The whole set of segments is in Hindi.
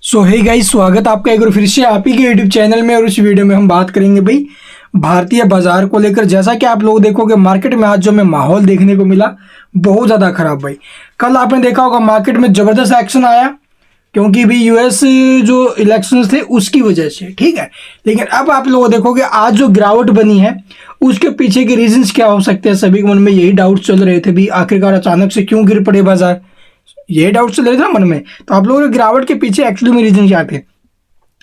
सो हे गाइस, स्वागत आपका एक बार फिर से आप ही के यूट्यूब चैनल में। और इस वीडियो में हम बात करेंगे भाई भारतीय बाजार को लेकर। जैसा कि आप लोग देखोगे मार्केट में आज जो हमें माहौल देखने को मिला बहुत ज़्यादा खराब भाई। कल आपने देखा होगा मार्केट में ज़बरदस्त एक्शन आया क्योंकि भी यूएस जो इलेक्शंस थे उसकी वजह से, ठीक है। लेकिन अब आप लोग देखोगे आज जो गिरावट बनी है उसके पीछे के रीजंस क्या हो सकते हैं। सभी के मन में यही डाउट चल रहे थे भी आखिरकार अचानक से क्यों गिर पड़े बाजार, ये डाउट चल रहे थे ना मन में। तो आप लोगों के गिरावट के पीछे एक्चुअली में रीजन क्या थे।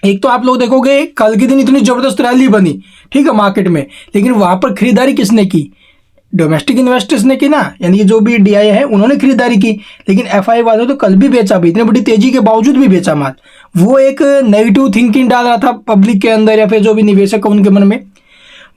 एक तो आप लोग देखोगे कल के दिन इतनी जबरदस्त रैली बनी, ठीक है, मार्केट में, लेकिन वहां पर खरीदारी किसने की? डोमेस्टिक इन्वेस्टर्स ने की ना, यानी कि जो भी डीआई है उन्होंने खरीदारी की। लेकिन एफआई वालों तो कल भी बेचा भी, इतनी बड़ी तेजी के बावजूद भी बेचा माल। वो एक नेगेटिव थिंकिंग डाल रहा था पब्लिक के अंदर या फिर जो भी निवेशक है उनके मन में।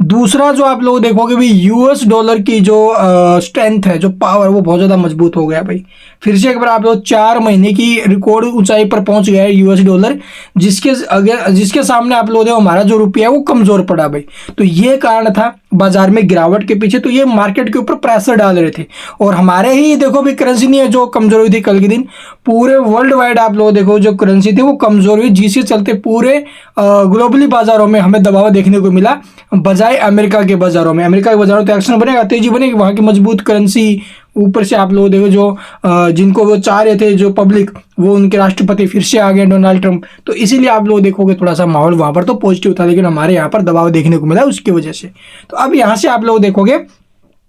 दूसरा जो आप लोग देखोगे भी यूएस डॉलर की जो स्ट्रेंथ है, जो पावर, वो बहुत ज़्यादा मजबूत हो गया भाई। फिर से एक बार आप लोग 4 महीने की रिकॉर्ड ऊंचाई पर पहुंच गया है यूएस डॉलर, जिसके सामने आप लोग देखो हमारा जो रुपया है वो कमज़ोर पड़ा भाई। तो ये कारण था बाजार में गिरावट के पीछे। तो ये मार्केट के ऊपर प्रेशर डाल रहे थे। और हमारे ही देखो भी करेंसी नहीं है जो कमज़ोर हुई थी कल के दिन, पूरे वर्ल्ड वाइड आप लोग देखो जो करेंसी थी वो कमज़ोर हुई, जिसके चलते पूरे ग्लोबली बाजारों में हमें दबाव देखने को मिला बजाय अमेरिका के बाजारों में। अमेरिका के बाजारों तो एक्शन बनेगा, तेजी बनेगी, वहाँ की मजबूत करेंसी, ऊपर से आप लोग देखो जो जिनको वो चाह रहे थे जो पब्लिक, वो उनके राष्ट्रपति फिर से आ गए डोनाल्ड ट्रंप। तो इसीलिए आप लोग देखोगे थोड़ा सा माहौल वहाँ पर तो पॉजिटिव था, लेकिन हमारे यहाँ पर दबाव देखने को मिला उसकी वजह से। तो अब यहाँ से आप लोग देखोगे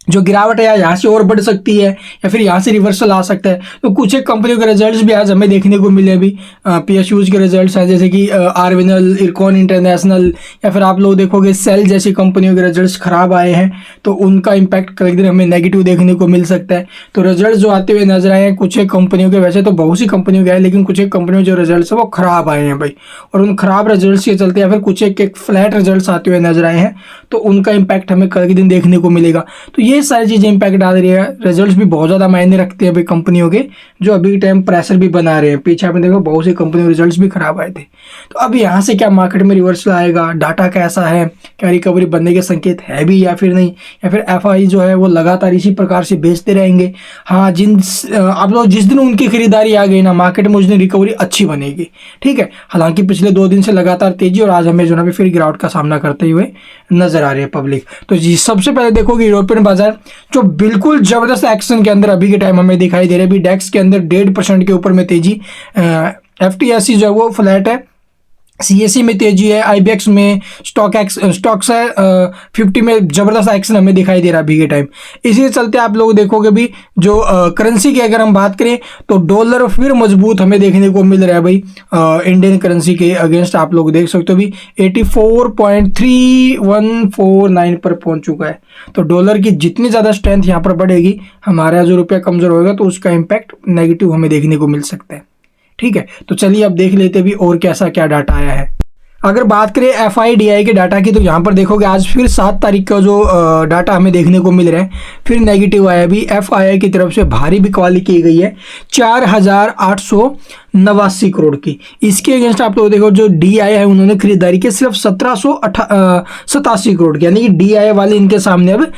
जो गिरावट है यहाँ से और बढ़ सकती है या फिर यहाँ से रिवर्सल आ सकता है। तो कुछ एक कंपनियों के रिजल्ट्स भी आज हमें देखने को मिले। अभी पीएसयूज के रिजल्ट्स हैं, जैसे कि आरविनल, इरकॉन इंटरनेशनल, या फिर आप लोग देखोगे सेल जैसी कंपनियों के रिजल्ट्स खराब आए हैं, तो उनका इम्पैक्ट कल दिन हमें नेगेटिव देखने को मिल सकता है। तो रिजल्ट जो आते हुए नजर आए हैं कुछ एक कंपनियों के, वैसे तो बहुत सी कंपनियों के आए, लेकिन कुछ एक कंपनियों जो रिजल्ट है वो खराब आए हैं भाई। और उन खराब रिजल्ट के चलते या फिर कुछ एक फ्लैट रिजल्ट आते हुए नजर आए हैं, तो उनका इम्पैक्ट हमें कल के दिन देखने को मिलेगा। तो ये सारी चीज़ें इम्पैक्ट डाल रही है। रिजल्ट्स भी बहुत ज़्यादा मायने रखते हैं भाई कंपनियों के, जो अभी टाइम प्रेशर भी बना रहे हैं। पीछे आपने देखो बहुत सी कंपनियों के रिजल्ट्स भी खराब आए थे। तो अब यहाँ से क्या मार्केट में रिवर्सल आएगा, डाटा कैसा है, क्या रिकवरी बनने के संकेत है भी या फिर नहीं, या फिर एफआई जो है वो लगातार इसी प्रकार से बेचते रहेंगे। हाँ, आप लोग जिस दिन उनकी खरीदारी आ गई ना मार्केट में, उस दिन रिकवरी अच्छी बनेगी, ठीक है। हालांकि पिछले 2 दिन से लगातार तेजी, और आज हमें जो ना फिर गिरावट का सामना करते हुए नजर आ रही है पब्लिक। तो जी सबसे पहले देखोगे यूरोपियन बाजार जो बिल्कुल जबरदस्त एक्शन के अंदर अभी के टाइम हमें दिखाई दे रहे हैं। अभी डेक्स के अंदर 1.5% के ऊपर में तेजी, एफटीएससी जो है वो फ्लैट है, सीएससी में तेजी है, आईबीएक्स में स्टॉक्स है 50 में जबरदस्त एक्शन हमें दिखाई दे रहा है अभी के टाइम। इसी चलते आप लोग देखोगे भी जो करेंसी की अगर हम बात करें तो डॉलर फिर मजबूत हमें देखने को मिल रहा है भाई इंडियन करेंसी के अगेंस्ट। आप लोग देख सकते हो भी 84.3149 पर पहुंच चुका है। तो डॉलर की जितनी ज़्यादा स्ट्रेंथ यहाँ पर बढ़ेगी, हमारा जो रुपया कमज़ोर होगा तो उसका इम्पैक्ट नेगेटिव हमें देखने को मिल सकता है, ठीक है। तो चलिए अब देख लेते भी और कैसा क्या डाटा आया है। अगर बात करें एफआईडीआई के डाटा की, तो यहाँ पर देखोगे आज फिर 7 तारीख का जो डाटा हमें देखने को मिल रहा है फिर नेगेटिव आया। भी एफआईआई की तरफ से भारी बिकवाली की गई है 4,889 करोड़ की। इसके अगेंस्ट आप लोग देखो जो डीआई है उन्होंने खरीदारी की सिर्फ 1,787 करोड़ की, यानी कि डीआई वाले इनके सामने अब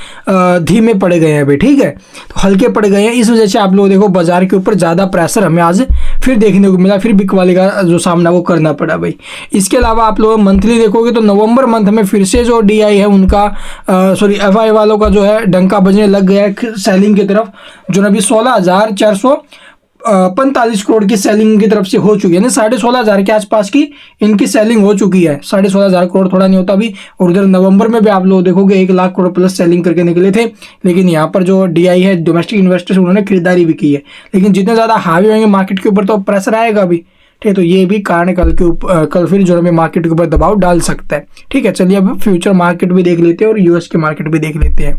धीमे पड़ गए हैं अभी, ठीक है, तो हल्के पड़ गए हैं। इस वजह से आप लोग देखो बाजार के ऊपर ज़्यादा प्रेशर हमें आज फिर देखने को मिला, फिर बिकवाली का जो सामना वो करना पड़ा भाई। इसके अलावा आप लोग मंथली देखोगे तो नवंबर मंथ में फिर से जो डीआई है उनका एफआई वालों का जो है डंका बजने लग गया है सेलिंग की तरफ, जो अभी 16,445 करोड़ की सेलिंग की तरफ से हो चुकी है, यानी 16,500 के आसपास की इनकी सेलिंग हो चुकी है। 16,500 करोड़ थोड़ा नहीं होता अभी। और उधर नवंबर में भी आप लोग देखोगे 1 लाख करोड़ प्लस सेलिंग करके निकले थे, लेकिन यहाँ पर जो डीआई है डोमेस्टिक इन्वेस्टर्स उन्होंने खरीदारी भी की है। लेकिन जितने ज़्यादा हावी होंगे मार्केट के ऊपर तो प्रेशर आएगा अभी, ठीक है। तो ये भी कारण कल फिर जो हमें मार्केट के ऊपर दबाव डाल सकता है, ठीक है। चलिए अब फ्यूचर मार्केट भी देख लेते हैं और यूएस के मार्केट भी देख लेते हैं।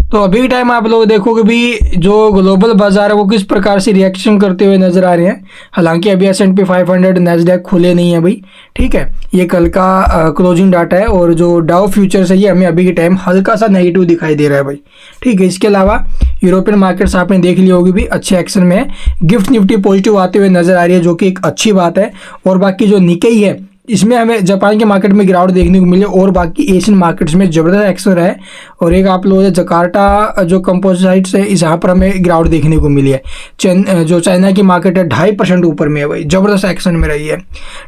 तो अभी के टाइम आप लोग देखोगे भी जो ग्लोबल बाजार है वो किस प्रकार से रिएक्शन करते हुए नजर आ रहे हैं। हालांकि अभी S&P 500 नैस्डैक खुले नहीं है भाई, ठीक है, ये कल का क्लोजिंग डाटा है। और जो डाउ फ्यूचर्स है ये हमें अभी के टाइम हल्का सा नेगेटिव दिखाई दे रहा है भाई, ठीक है। इसके अलावा यूरोपियन मार्केट्स आपने देख ली होगी भी अच्छे एक्शन में है। गिफ्ट निफ्टी पॉजिटिव आते हुए नजर आ रही है, जो कि एक अच्छी बात है। और बाकी जो निकेई है इसमें हमें जापान के मार्केट में गिरावट देखने को मिली और बाकी एशियन मार्केट्स में ज़बरदस्त एक्शन है। और एक आप लोगों ने जकार्ता जो कंपोजिट्स है, इस यहाँ पर हमें गिरावट देखने को मिली है। जो चाइना की मार्केट है 2.5% ऊपर में है भाई, ज़बरदस्त एक्शन में रही है।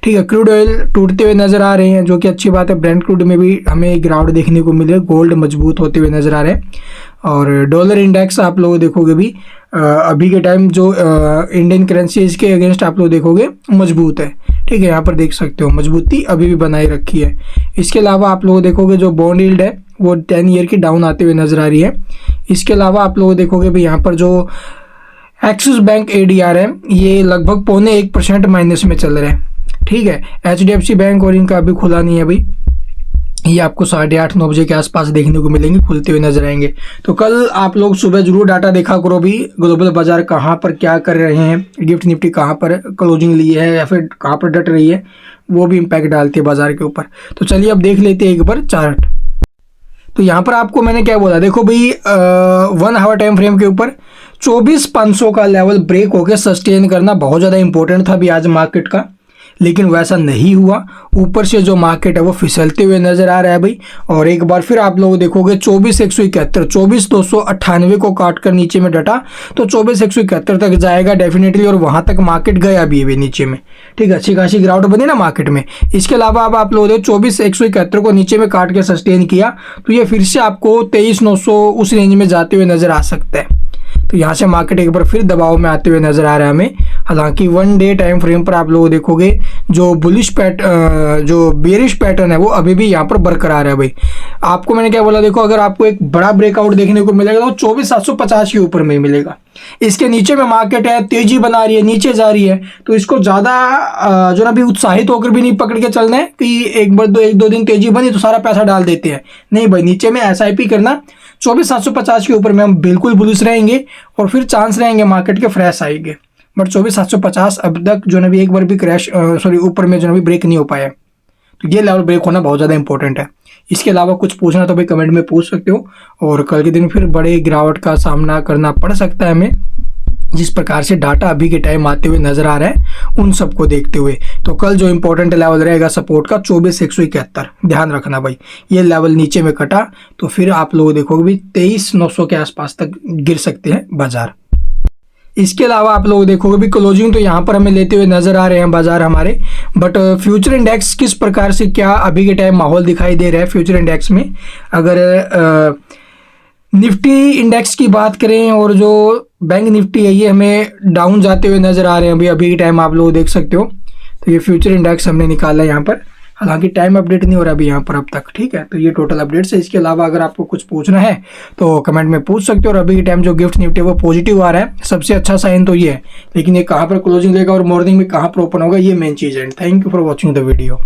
ठीक है, क्रूड ऑयल टूटते हुए नजर आ रहे हैं, जो कि अच्छी बात है। ब्रेंट क्रूड में भी हमें गिरावट देखने को मिली है। गोल्ड मजबूत होते हुए नजर आ रहे हैं। और डॉलर इंडेक्स आप लोग देखोगे भी अभी के टाइम जो इंडियन करेंसी है इसके अगेंस्ट आप लोग देखोगे मजबूत है। ठीक है, यहाँ पर देख सकते हो मजबूती अभी भी बनाए रखी है। इसके अलावा आप लोग देखोगे जो बॉन्ड यील्ड है वो 10 ईयर की डाउन आते हुए नजर आ रही है। इसके अलावा आप लोग देखोगे भी यहाँ पर जो एक्सिस बैंक ADR है ये लगभग 0.25% माइनस में चल रहे हैं। ठीक है, HDFC बैंक और इनका अभी खुला नहीं है भाई, ये आपको 8:30-9 बजे के आसपास देखने को मिलेंगे, खुलते हुए नजर आएंगे। तो कल आप लोग सुबह जरूर डाटा देखा करो भी, ग्लोबल बाजार कहाँ पर क्या कर रहे हैं, गिफ्ट निफ्टी कहाँ पर क्लोजिंग ली है या फिर कहाँ पर डट रही है, वो भी इम्पैक्ट डालती है बाजार के ऊपर। तो चलिए अब देख लेते हैं एक बार चार्ट। तो यहाँ पर आपको मैंने क्या बोला, देखो भाई 1 आवर टाइम फ्रेम के ऊपर 24,500 का लेवल ब्रेक होकर सस्टेन करना बहुत ज़्यादा इंपॉर्टेंट था भी आज मार्केट का, लेकिन वैसा नहीं हुआ। ऊपर से जो मार्केट है वो फिसलते हुए नजर आ रहा है भाई। और एक बार फिर आप लोग देखोगे 24,171, 24,298 को काट कर नीचे में डटा तो 24,171 तक जाएगा डेफिनेटली, और वहां तक मार्केट गया भी है नीचे में। ठीक है, अच्छी खासी गिरावट बनी ना मार्केट में। इसके अलावा अब आप लोग 24,171 को नीचे में काट के सस्टेन किया तो ये फिर से आपको 23,900 उस रेंज में जाते हुए नजर आ सकता है। तो यहाँ से मार्केट एक बार फिर दबाव में आते हुए नजर आ रहा है हमें। हालांकि 1 डे टाइम फ्रेम पर आप लोग देखोगे जो जो बेरिश पैटर्न है वो अभी भी यहाँ पर बरकरार है भाई। आपको मैंने क्या बोला, देखो अगर आपको एक बड़ा ब्रेकआउट देखने को मिलेगा तो 24,750 के ऊपर में मिलेगा। इसके नीचे में मार्केट है, तेजी बना रही है, नीचे जा रही है, तो इसको ज़्यादा जो ना भी उत्साहित होकर भी नहीं पकड़ के चलना है कि एक दो दिन तेजी बनी तो सारा पैसा डाल देते हैं। नहीं भाई, नीचे में SIP करना। 24,750 के ऊपर में हम बिल्कुल बुलिश रहेंगे और फिर चांस रहेंगे मार्केट के फ्रेश आएंगे। बट 24,750 अब तक जो ना भी एक बार भी ऊपर में जो ना भी ब्रेक नहीं हो पाया, तो ये लेवल ब्रेक होना बहुत ज़्यादा इंपॉर्टेंट है। इसके अलावा कुछ पूछना तो भाई कमेंट में पूछ सकते हो। और कल के दिन फिर बड़े गिरावट का सामना करना पड़ सकता है हमें, जिस प्रकार से डाटा अभी के टाइम आते हुए नजर आ रहा है उन सबको देखते हुए। तो कल जो इंपॉर्टेंट लेवल रहेगा सपोर्ट का 24,171, ध्यान रखना भाई। ये लेवल नीचे में कटा तो फिर आप लोग देखोगे भी 23,900 के आसपास तक गिर सकते हैं बाजार। इसके अलावा आप लोग देखोगे भी क्लोजिंग तो यहाँ पर हमें लेते हुए नजर आ रहे हैं बाजार हमारे। बट फ्यूचर इंडेक्स किस प्रकार से क्या अभी के टाइम माहौल दिखाई दे रहा है फ्यूचर इंडेक्स में, अगर निफ्टी इंडेक्स की बात करें और जो बैंक निफ्टी है ये हमें डाउन जाते हुए नजर आ रहे हैं अभी के टाइम, आप लोग देख सकते हो। तो ये फ्यूचर इंडेक्स हमने निकाला है यहाँ पर, हालांकि टाइम अपडेट नहीं हो रहा अभी यहाँ पर अब तक। ठीक है, तो ये टोटल अपडेट्स है। इसके अलावा अगर आपको कुछ पूछना है तो कमेंट में पूछ सकते हो। और अभी के टाइम जो गिफ्ट निफ्टी है वो पॉजिटिव आ रहा है, सबसे अच्छा साइन तो ये है। लेकिन ये कहाँ पर क्लोजिंग लेगा और मॉर्निंग में कहाँ पर ओपन होगा ये मेन चीज़ है। Thank you for watching the video.